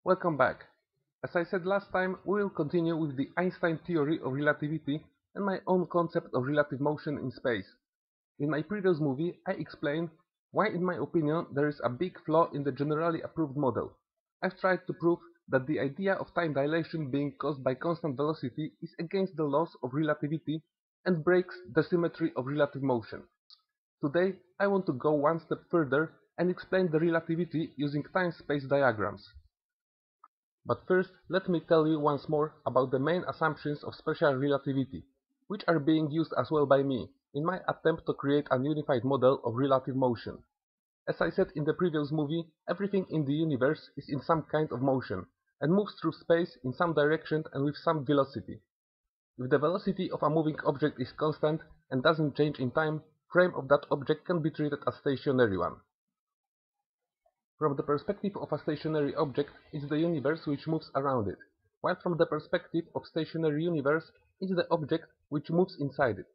Welcome back. As I said last time, we will continue with the Einstein theory of relativity and my own concept of relative motion in space. In my previous movie, I explained why, in my opinion, there is a big flaw in the generally approved model. I've tried to prove that the idea of time dilation being caused by constant velocity is against the laws of relativity and breaks the symmetry of relative motion. Today, I want to go one step further and explain the relativity using time-space diagrams. But first, let me tell you once more about the main assumptions of special relativity, which are being used as well by me in my attempt to create a unified model of relative motion. As I said in the previous movie, everything in the universe is in some kind of motion and moves through space in some direction and with some velocity. If the velocity of a moving object is constant and doesn't change in time, frame of that object can be treated as stationary one. From the perspective of a stationary object, it's the universe which moves around it, while from the perspective of stationary universe, it's the object which moves inside it.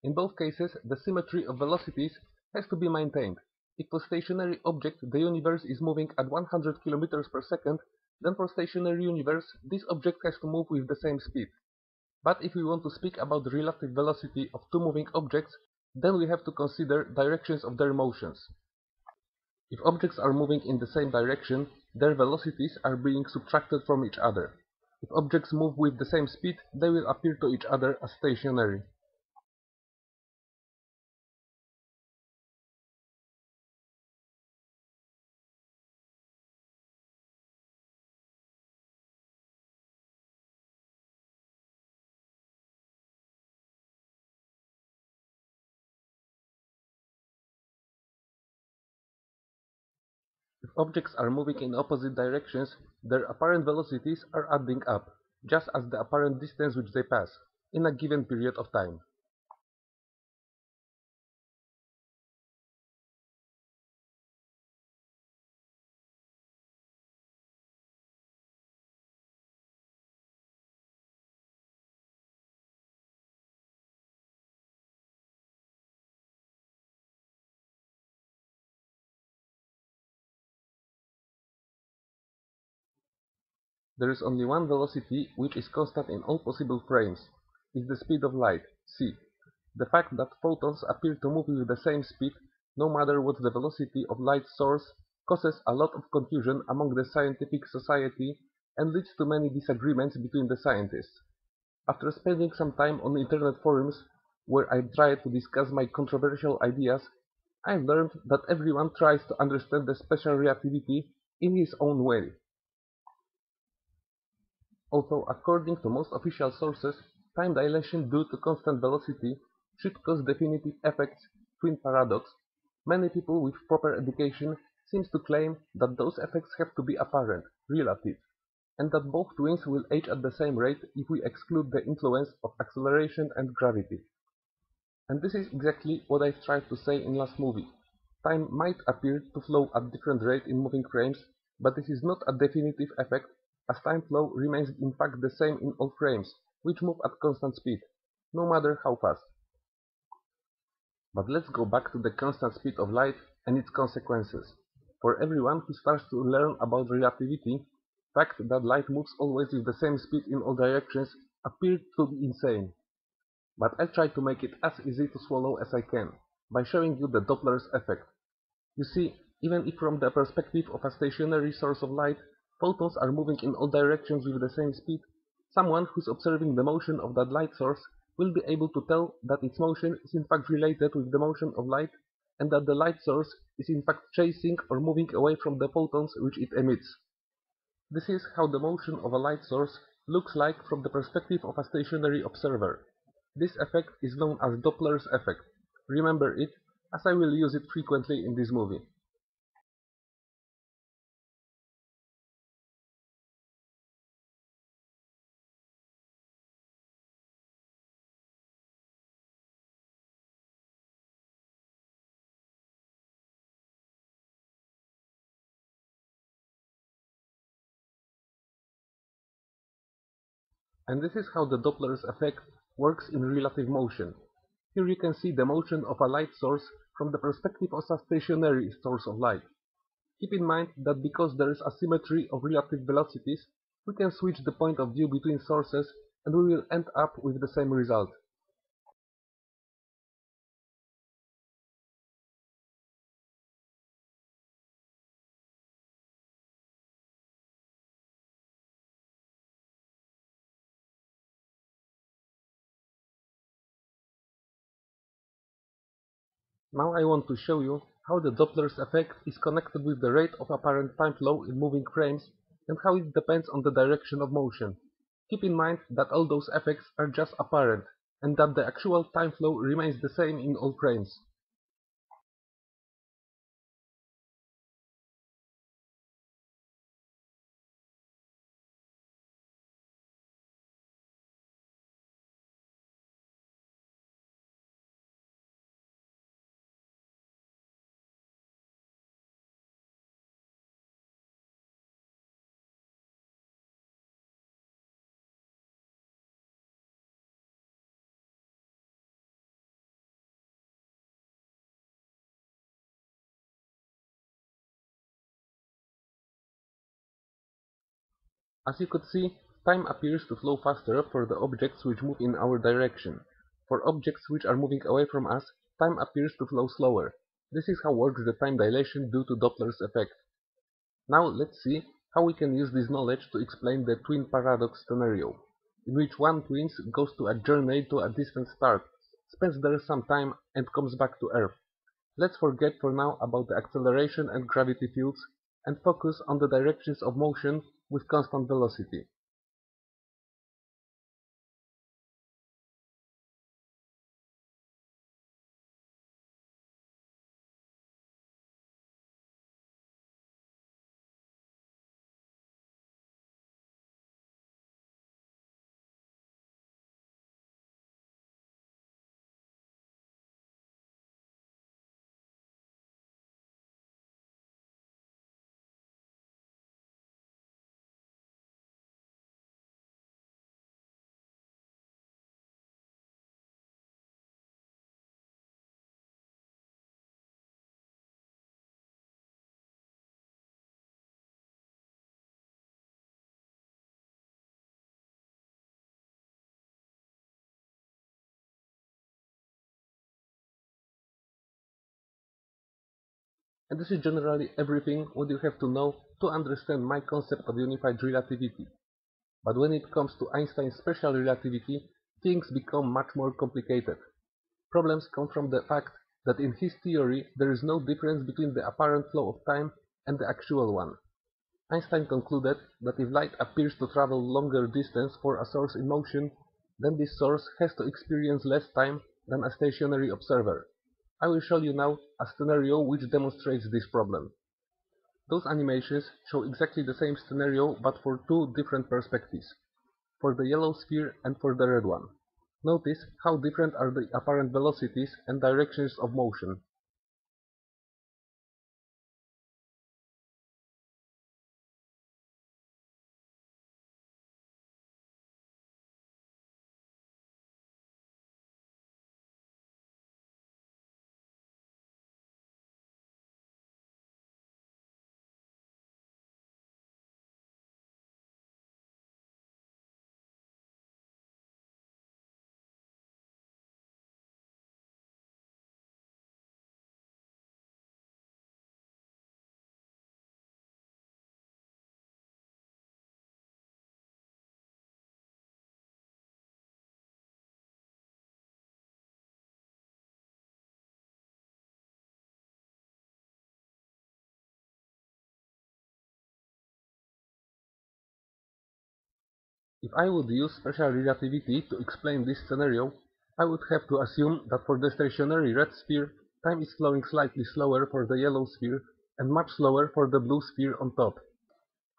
In both cases, the symmetry of velocities has to be maintained. If for stationary object the universe is moving at 100 km per second, then for stationary universe this object has to move with the same speed. But if we want to speak about the relative velocity of two moving objects, then we have to consider directions of their motions. If objects are moving in the same direction, their velocities are being subtracted from each other. If objects move with the same speed, they will appear to each other as stationary. If objects are moving in opposite directions, their apparent velocities are adding up, just as the apparent distance which they pass, in a given period of time. There is only one velocity which is constant in all possible frames. It's the speed of light, c. The fact that photons appear to move with the same speed, no matter what the velocity of light source, causes a lot of confusion among the scientific society and leads to many disagreements between the scientists. After spending some time on internet forums where I tried to discuss my controversial ideas, I learned that everyone tries to understand the special relativity in his own way. Although according to most official sources, time dilation due to constant velocity should cause definitive effects, twin paradox, many people with proper education seems to claim that those effects have to be apparent, relative, and that both twins will age at the same rate if we exclude the influence of acceleration and gravity. And this is exactly what I've tried to say in last movie. Time might appear to flow at different rate in moving frames, but this is not a definitive effect, as time flow remains in fact the same in all frames, which move at constant speed, no matter how fast. But let's go back to the constant speed of light and its consequences. For everyone who starts to learn about relativity, the fact that light moves always with the same speed in all directions appeared to be insane. But I'll try to make it as easy to swallow as I can, by showing you the Doppler's effect. You see, even if from the perspective of a stationary source of light, photons are moving in all directions with the same speed, someone who's observing the motion of that light source will be able to tell that its motion is in fact related with the motion of light, and that the light source is in fact chasing or moving away from the photons which it emits. This is how the motion of a light source looks like from the perspective of a stationary observer. This effect is known as Doppler's effect. Remember it, as I will use it frequently in this movie. And this is how the Doppler's effect works in relative motion. Here you can see the motion of a light source from the perspective of a stationary source of light. Keep in mind that because there is asymmetry of relative velocities, we can switch the point of view between sources and we will end up with the same result. Now I want to show you how the Doppler's effect is connected with the rate of apparent time flow in moving frames and how it depends on the direction of motion. Keep in mind that all those effects are just apparent and that the actual time flow remains the same in all frames. As you could see, time appears to flow faster for the objects which move in our direction. For objects which are moving away from us, time appears to flow slower. This is how works the time dilation due to Doppler's effect. Now let's see how we can use this knowledge to explain the twin paradox scenario, in which one twin goes to a journey to a distant star, spends there some time and comes back to Earth. Let's forget for now about the acceleration and gravity fields and focus on the directions of motion with constant velocity. And this is generally everything what you have to know to understand my concept of unified relativity. But when it comes to Einstein's special relativity, things become much more complicated. Problems come from the fact that in his theory there is no difference between the apparent flow of time and the actual one. Einstein concluded that if light appears to travel longer distance for a source in motion, then this source has to experience less time than a stationary observer. I will show you now a scenario which demonstrates this problem. Those animations show exactly the same scenario but for two different perspectives, for the yellow sphere and for the red one. Notice how different are the apparent velocities and directions of motion. If I would use special relativity to explain this scenario, I would have to assume that for the stationary red sphere, time is flowing slightly slower for the yellow sphere and much slower for the blue sphere on top.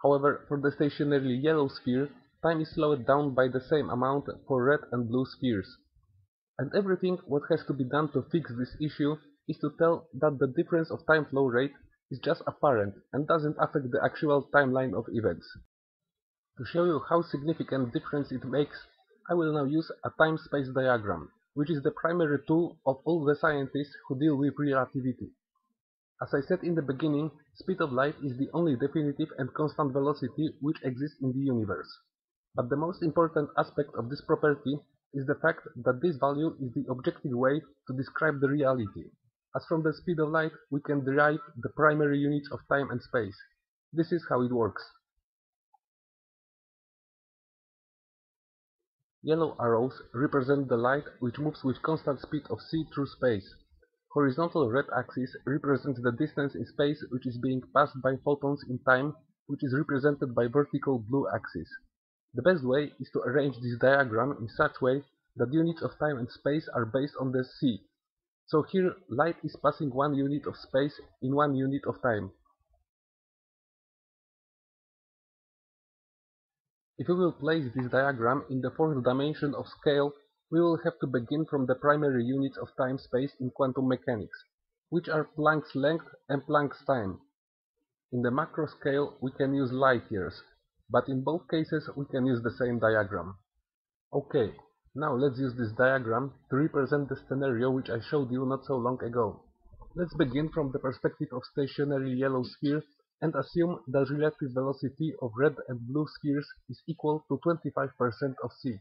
However, for the stationary yellow sphere, time is slowed down by the same amount for red and blue spheres. And everything what has to be done to fix this issue is to tell that the difference of time flow rate is just apparent and doesn't affect the actual timeline of events. To show you how significant difference it makes, I will now use a time-space diagram, which is the primary tool of all the scientists who deal with relativity. As I said in the beginning, speed of light is the only definitive and constant velocity which exists in the universe. But the most important aspect of this property is the fact that this value is the objective way to describe the reality, as from the speed of light we can derive the primary units of time and space. This is how it works. Yellow arrows represent the light which moves with constant speed of c through space. Horizontal red axis represents the distance in space which is being passed by photons in time, which is represented by vertical blue axis. The best way is to arrange this diagram in such way that units of time and space are based on the c. So here light is passing 1 unit of space in 1 unit of time. If we will place this diagram in the fourth dimension of scale, we will have to begin from the primary units of time-space in quantum mechanics, which are Planck's length and Planck's time. In the macro scale we can use light years, but in both cases we can use the same diagram. Okay, now let's use this diagram to represent the scenario which I showed you not so long ago. Let's begin from the perspective of stationary yellow sphere and assume that relative velocity of red and blue spheres is equal to 25% of c.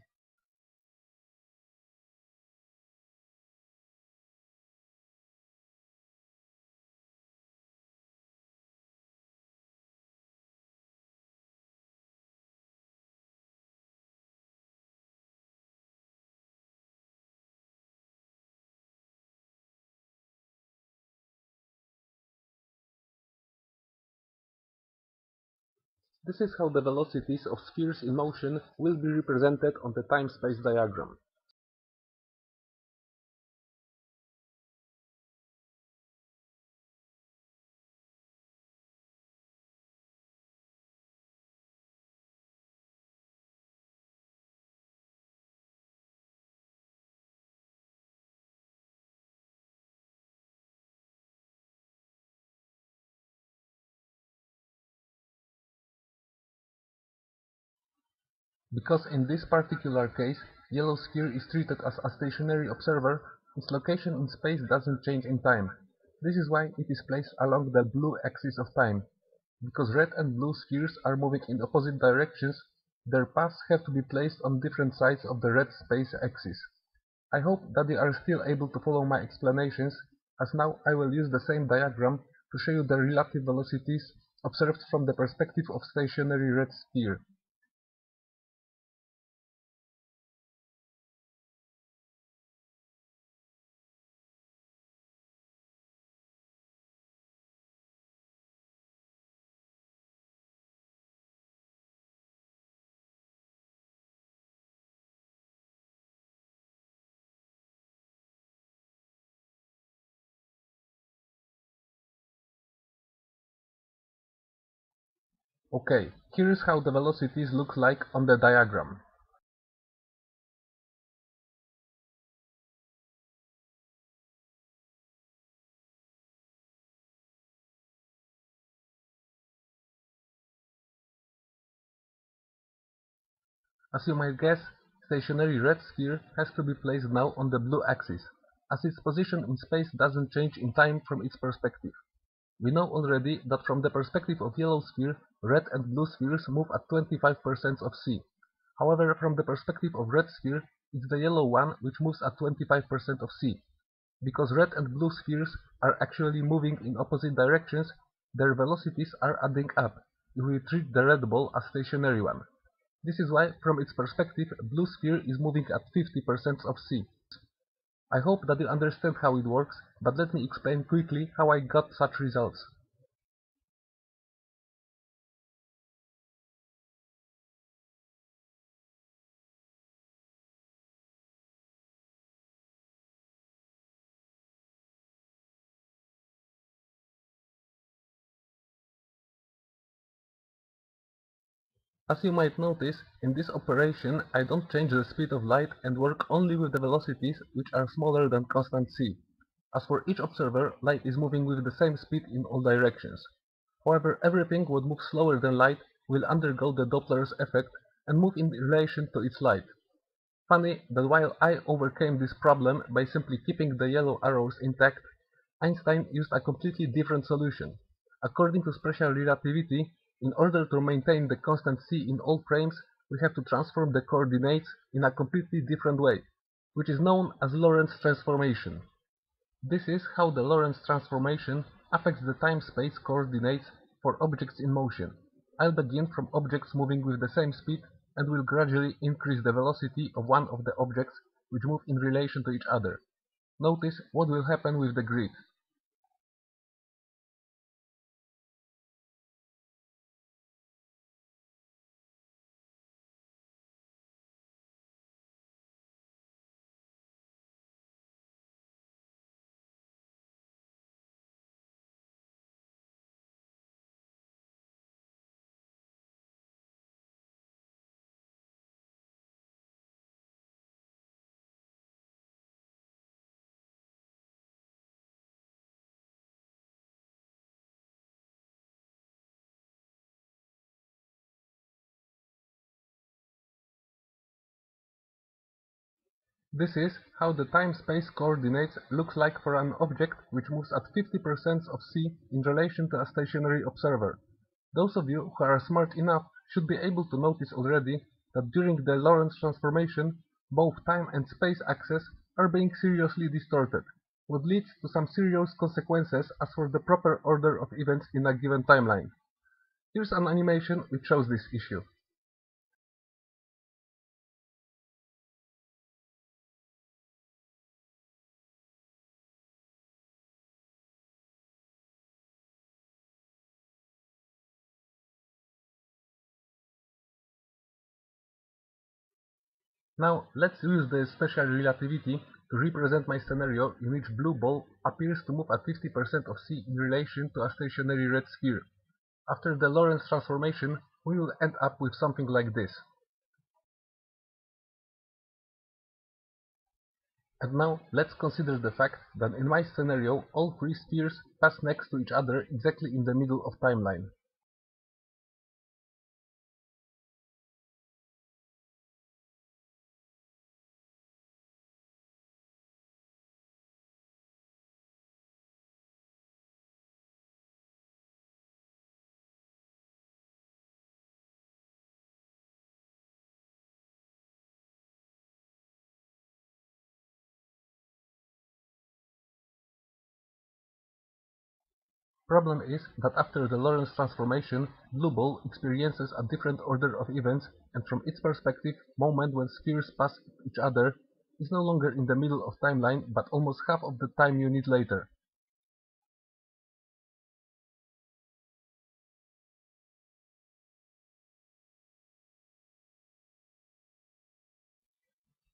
This is how the velocities of spheres in motion will be represented on the time-space diagram. Because in this particular case, yellow sphere is treated as a stationary observer, its location in space doesn't change in time. This is why it is placed along the blue axis of time. Because red and blue spheres are moving in opposite directions, their paths have to be placed on different sides of the red space axis. I hope that you are still able to follow my explanations, as now I will use the same diagram to show you the relative velocities observed from the perspective of stationary red sphere. Okay, here is how the velocities look like on the diagram. As you might guess, stationary red sphere has to be placed now on the blue axis, as its position in space doesn't change in time from its perspective. We know already that from the perspective of yellow sphere, red and blue spheres move at 25% of c. However, from the perspective of red sphere, it's the yellow one which moves at 25% of c. Because red and blue spheres are actually moving in opposite directions, their velocities are adding up, if we treat the red ball as stationary one. This is why, from its perspective, blue sphere is moving at 50% of c. I hope that you understand how it works, but let me explain quickly how I got such results. As you might notice, in this operation I don't change the speed of light and work only with the velocities which are smaller than constant c. As for each observer, light is moving with the same speed in all directions. However, everything what moves slower than light will undergo the Doppler's effect and move in relation to its light. Funny that while I overcame this problem by simply keeping the yellow arrows intact, Einstein used a completely different solution. According to special relativity, in order to maintain the constant c in all frames, we have to transform the coordinates in a completely different way, which is known as Lorentz transformation. This is how the Lorentz transformation affects the time-space coordinates for objects in motion. I'll begin from objects moving with the same speed and will gradually increase the velocity of one of the objects which move in relation to each other. Notice what will happen with the grid. This is how the time-space coordinates looks like for an object which moves at 50% of c in relation to a stationary observer. Those of you who are smart enough should be able to notice already that during the Lorentz transformation, both time and space axes are being seriously distorted, what leads to some serious consequences as for the proper order of events in a given timeline. Here's an animation which shows this issue. Now let's use the special relativity to represent my scenario in which blue ball appears to move at 50% of c in relation to a stationary red sphere. After the Lorentz transformation, we will end up with something like this. And now let's consider the fact that in my scenario all three spheres pass next to each other exactly in the middle of timeline. Problem is that after the Lorentz transformation, blue ball experiences a different order of events, and from its perspective, moment when spheres pass each other is no longer in the middle of timeline but almost half of the time unit later.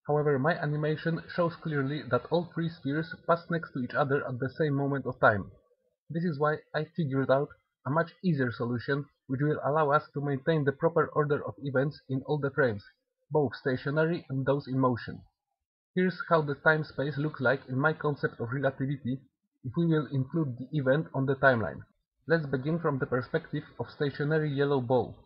However, my animation shows clearly that all three spheres pass next to each other at the same moment of time. This is why I figured out a much easier solution which will allow us to maintain the proper order of events in all the frames, both stationary and those in motion. Here's how the time-space looks like in my concept of relativity if we will include the event on the timeline. Let's begin from the perspective of stationary yellow ball.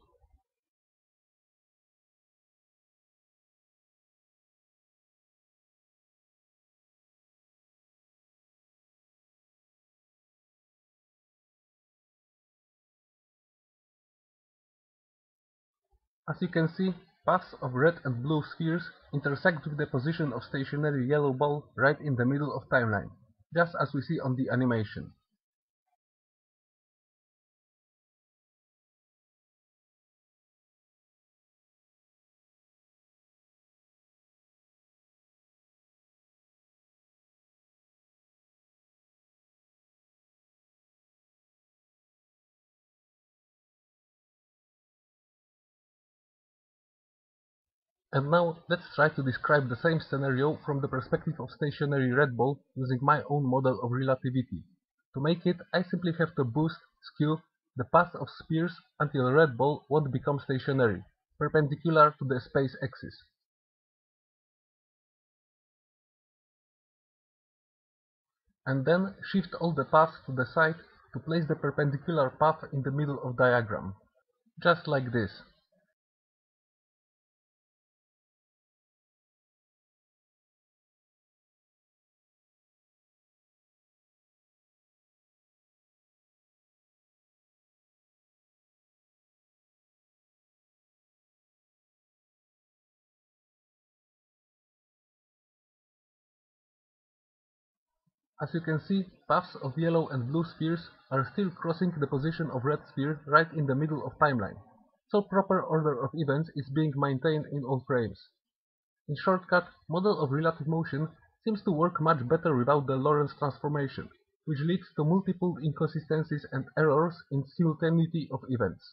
As you can see, paths of red and blue spheres intersect with the position of stationary yellow ball right in the middle of timeline, just as we see on the animation. And now let's try to describe the same scenario from the perspective of stationary red ball using my own model of relativity. To make it, I simply have to boost, skew, the path of spheres until red ball won't become stationary, perpendicular to the space axis. And then shift all the paths to the side to place the perpendicular path in the middle of diagram. Just like this. As you can see, paths of yellow and blue spheres are still crossing the position of red sphere right in the middle of timeline, so proper order of events is being maintained in all frames. In shortcut, model of relative motion seems to work much better without the Lorentz transformation, which leads to multiple inconsistencies and errors in simultaneity of events.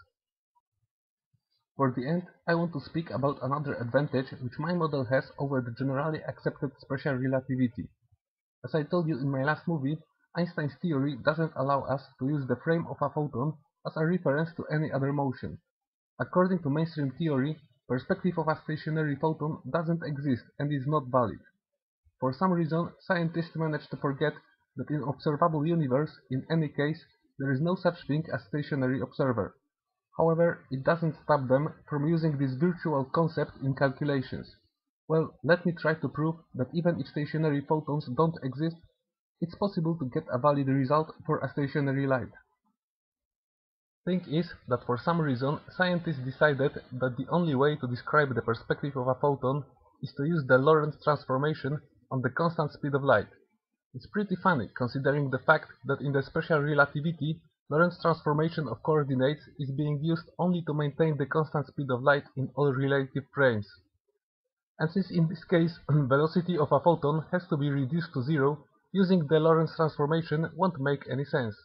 For the end, I want to speak about another advantage which my model has over the generally accepted special relativity. As I told you in my last movie, Einstein's theory doesn't allow us to use the frame of a photon as a reference to any other motion. According to mainstream theory, perspective of a stationary photon doesn't exist and is not valid. For some reason, scientists managed to forget that in observable universe, in any case, there is no such thing as stationary observer. However, it doesn't stop them from using this virtual concept in calculations. Well, let me try to prove that even if stationary photons don't exist, it's possible to get a valid result for a stationary light. Thing is that for some reason scientists decided that the only way to describe the perspective of a photon is to use the Lorentz transformation on the constant speed of light. It's pretty funny considering the fact that in the special relativity Lorentz transformation of coordinates is being used only to maintain the constant speed of light in all relative frames. And since in this case velocity of a photon has to be reduced to zero, using the Lorentz transformation won't make any sense.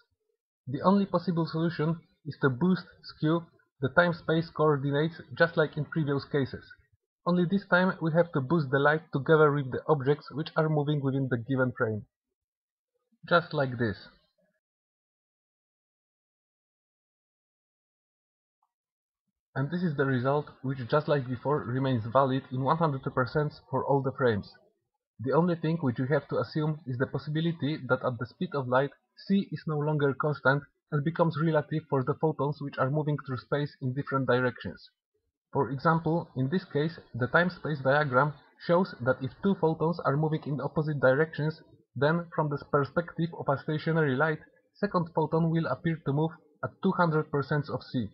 The only possible solution is to boost skew the time-space coordinates just like in previous cases. Only this time we have to boost the light together with the objects which are moving within the given frame. Just like this. And this is the result which, just like before, remains valid in 100% for all the frames. The only thing which we have to assume is the possibility that at the speed of light c is no longer constant and becomes relative for the photons which are moving through space in different directions. For example, in this case, the time-space diagram shows that if two photons are moving in opposite directions, then from the perspective of a stationary light, second photon will appear to move at 200% of c.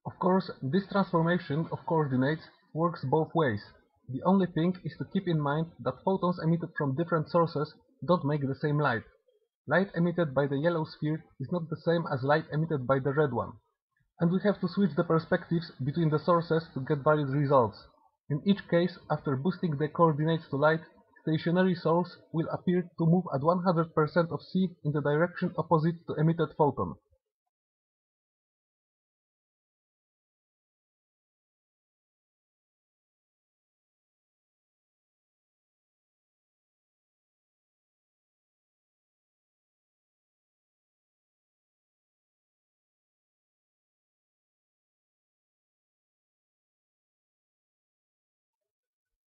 Of course, this transformation of coordinates works both ways. The only thing is to keep in mind that photons emitted from different sources don't make the same light. Light emitted by the yellow sphere is not the same as light emitted by the red one. And we have to switch the perspectives between the sources to get valid results. In each case, after boosting the coordinates to light, stationary source will appear to move at 100% of c in the direction opposite to emitted photon.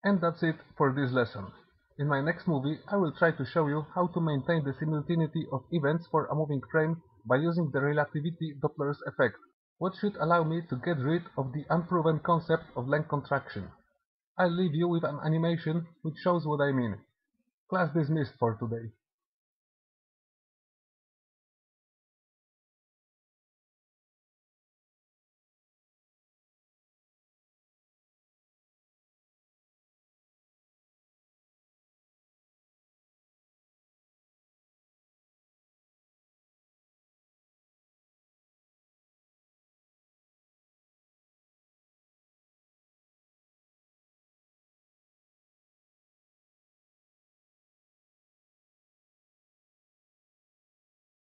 And that's it for this lesson. In my next movie, I will try to show you how to maintain the simultaneity of events for a moving frame by using the relativity Doppler's effect, what should allow me to get rid of the unproven concept of length contraction. I'll leave you with an animation which shows what I mean. Class dismissed for today.